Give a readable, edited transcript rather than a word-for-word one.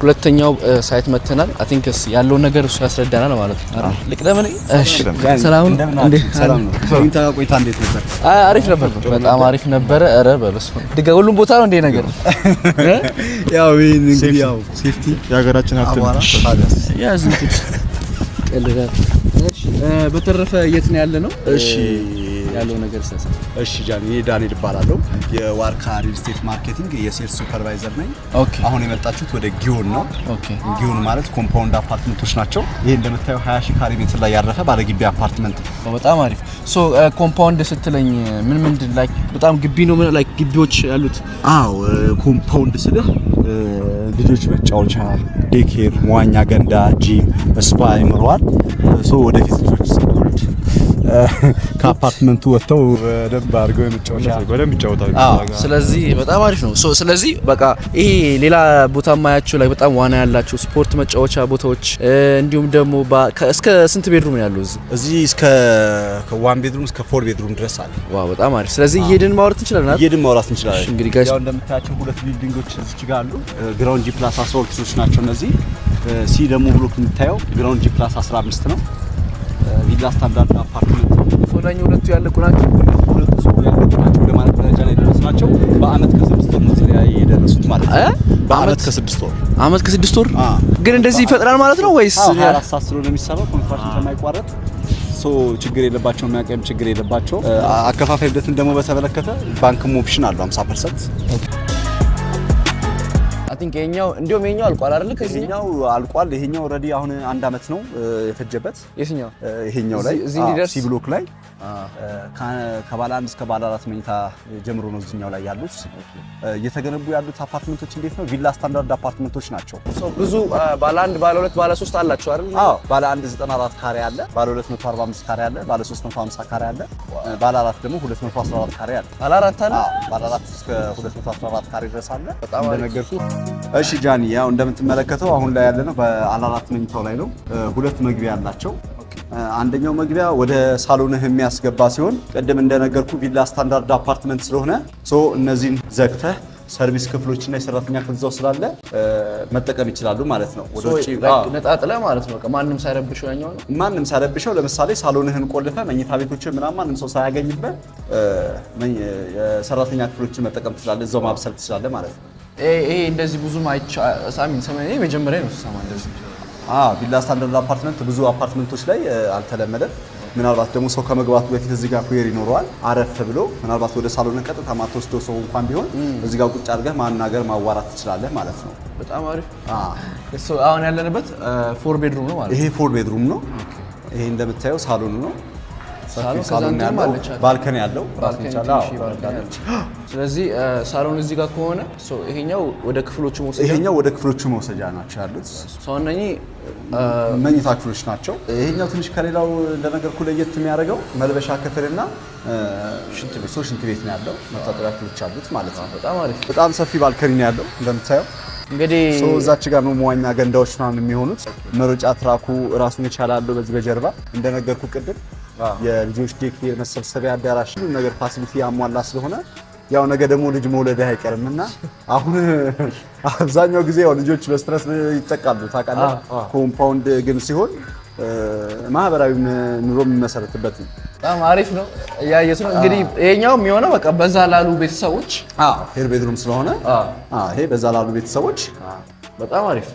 ሁለተኛው ሳይት መተናል አይ ቲንክ ያለው ነገር እሱ ያስረዳናል ማለት ነው። ልቅደም ነኝ። እሺ ሰላም እንዴ? ሰላም ነው። ቆይታ እንዴት ነበር? አሪፍ ነበር፣ በጣም አሪፍ ነበር። ኧረ በለስኩ ድጋ ሁሉም ቦታ ነው እንዴ ነገር ያው እንግዲህ ያው ሴፍቲ የሀገራችን ሀብት ያዝንኩት ቀልዳ። እሺ በተረፈ የት ነው ያለ ነው? እሺ ያለው ነገር ሰሰ እሺ ጃኒ ዳንኤል እባላለሁ የዋርካ ሪል ስቴት ማርኬቲንግ የሴልስ ሱፐርቫይዘር ነኝ። አሁን የመጣችሁት ወደ ጊዮን ነው። ጊዮን ማለት ኮምፓውንድ አፓርትመንቶች ናቸው። ይሄ እንደምታየው 20,000 ካሬ ሜትር ላይ ያረፈ ባለ ግቢ አፓርትመንት ነው። በጣም አሪፍ። ሶ ኮምፓውንድ ስትለኝ ምን ላይክ በጣም ግቢ ነው ምን ላይክ ግቢዎች ያሉት? አዎ ኮምፓውንድ ስልህ ልጆች መጫወቻ፣ ዴኬር፣ መዋኛ ገንዳ፣ ጂም፣ ስፓ ይኖረዋል። ሶ ወደፊት ልጆች ከአፓርትመንቱ ወጥተው በደንብ አድርገው የመጫወቻ በደንብ ይጫወታሉ። ስለዚህ በጣም አሪፍ ነው። ስለዚህ በቃ ይሄ ሌላ ቦታ ማያቸው ላይ በጣም ዋና ያላቸው ስፖርት መጫወቻ ቦታዎች እንዲሁም ደግሞ እስከ ስንት ቤድሩም ነው ያለው እዚህ? እስከ ከ1 ቤድሩም እስከ 4 ቤድሩም ድረስ አለ። ዋው በጣም አሪፍ። ስለዚህ እየሄድን ማውራት እንችላለን። እንግዲህ ጋር እንደምታያቸው ሁለት ቢልዲንጎች እዚህ ጋር አሉ። ግራውንድ ጂ ፕላስ 12 ናቸው እነዚህ። ሲ ደግሞ ብሎክ የምታየው ግራውንድ ጂ ፕላስ 15 ነው። ቪላ ስታንዳርድ አፓርትመንት ሶላኝ ሁለቱ ያለቁ ናቸው። ሁለቱ ሰው ያለቁ ናቸው ለማለት ደረጃ ላይ ደረስናቸው። በአመት ከ6 ወር ነው እዚህ ላይ የደረሱት ማለት ነው። በአመት ከ6 ወር አመት ከ6 ወር ግን እንደዚህ ይፈጥራል ማለት ነው ወይስ 24 ሰዓት ስለሆነ የሚሰራው ኮንትራክሽን ስለማይቋረጥ ችግር የለባቸው የሚያቀም ችግር የለባቸው። አከፋፋይ ሂደትን ደግሞ በተመለከተ ባንክም ኦፕሽን አለው 50%። አይ ቲንክ ይሄኛው አልቋል አይደል? ከዚህኛው አልቋል። ይሄኛው ኦሬዲ አሁን 1 አመት ነው የፈጀበት። የትኛው? ይሄኛው ላይ እዚህ እንዲደርስ ሲ ብሎክ ላይ ከባለ 1 እስከ ባለ 4 መኝታ ጀምሮ ነው እዚህኛው ላይ ያሉት። እየተገነቡ ያሉት አፓርትመንቶች እንዴት ነው? ቪላ ስታንዳርድ አፓርትመንቶች ናቸው። ብዙ ባለ 1 ባለ 2 ባለ 3 አላቸው አይደል? አዎ ባለ 1 94 ካሬ አለ፣ ባለ 2 145 ካሬ አለ፣ ባለ 3 150 ካሬ አለ፣ ባለ 4 ደግሞ 214 ካሬ አለ። ባለ 4 አለ? ባለ 4 እስከ 214 ካሬ ድረስ አለ። በጣም እንደነገርኩህ። እሺ ጃኒ ያው እንደምትመለከተው አሁን ላይ ያለነው ባለ 4 መኝታው ላይ ነው። ሁለት መግቢያ አላቸው። አንደኛው መግቢያ ወደ ሳሎንህ የሚያስገባ ሲሆን ቅድም እንደነገርኩ ቪላ ስታንዳርድ አፓርትመንት ስለሆነ እነዚህን ዘግተህ ሰርቪስ ክፍሎችና የሰራተኛ ክፍል እዛው ስላለ መጠቀም ይችላሉ ማለት ነው። ወደ ውጪ ነጣጥለ ማለት ነው። ማንም ሳይረብሽው ያኛው ነው። ማንም ሳይረብሽው ለምሳሌ ሳሎንህን ቆልፈ መኝታ ቤቶችን ምናምን ማንም ሰው ሳያገኝበት የሰራተኛ ክፍሎችን መጠቀም ትችላለህ። እዛው ማብሰል ትችላለህ ማለት ነው። ይሄ እንደዚህ ብዙም ሰማይ መጀመሪያ ነው ሰማ እንደዚህ ቪላ ስታንዳርድ አፓርትመንት ብዙ አፓርትመንቶች ላይ አልተለመደም። ምናልባት ደግሞ ሰው ከመግባቱ በፊት እዚህ ጋር ኩዌር ይኖረዋል። አረፍ ብሎ ምናልባት ወደ ሳሎን ቀጥታ ማትወስደው ሰው እንኳን ቢሆን እዚህ ጋር ቁጭ አድርገህ ማናገር ማዋራት ትችላለህ ማለት ነው። በጣም አሪፍ። አሁን ያለንበት 4 ቤድሩም ነው ማለት ነው። ይሄ 4 ቤድሩም ነው። ይሄ እንደምታየው ሳሎኑ ነው። ሳሎን ያለው ባልከኒ ያለው ራሱን ይቻላል። ስለዚህ ሳሎን እዚህ ጋር ከሆነ ይሄኛው ወደ ክፍሎቹ መውሰጃ ናቸው ያሉት። እነኚህ መኝታ ክፍሎች ናቸው። ይሄኛው ትንሽ ከሌላው እንደነገርኩ ለየት የሚያደርገው መልበሻ ክፍልና ሽንት ቤት ነው ያለው። መታጠቢያ ክፍሎች አሉት ማለት ነው። በጣም አሪፍ። በጣም ሰፊ ባልከኒ ነው ያለው እንደምታየው። እንግዲህ እዛች ጋር ነው መዋኛ ገንዳዎች ምናምን የሚሆኑት። መሮጫ ትራኩ ራሱን ይቻላል። በዚህ በጀርባ እንደነገርኩ ቅድም የልጆች ዴኬር መሰብሰቢያ አዳራሽ ሁሉ ነገር ፋሲሊቲ ያሟላ ስለሆነ ያው ነገ ደግሞ ልጅ መውለድ አይቀርምና አሁን አብዛኛው ጊዜ ያው ልጆች በስትረስ ይጠቃሉ ታውቃለህ። ኮምፓውንድ ግን ሲሆን ማህበራዊ ኑሮ የሚመሰረትበት ነው። በጣም አሪፍ ነው። ያየስ ነው እንግዲህ ይሄኛው የሚሆነው በቃ በዛ ላሉ ቤተሰቦች ሄር ቤድሩም ስለሆነ ይሄ በዛ ላሉ ቤተሰቦች በጣም አሪፍ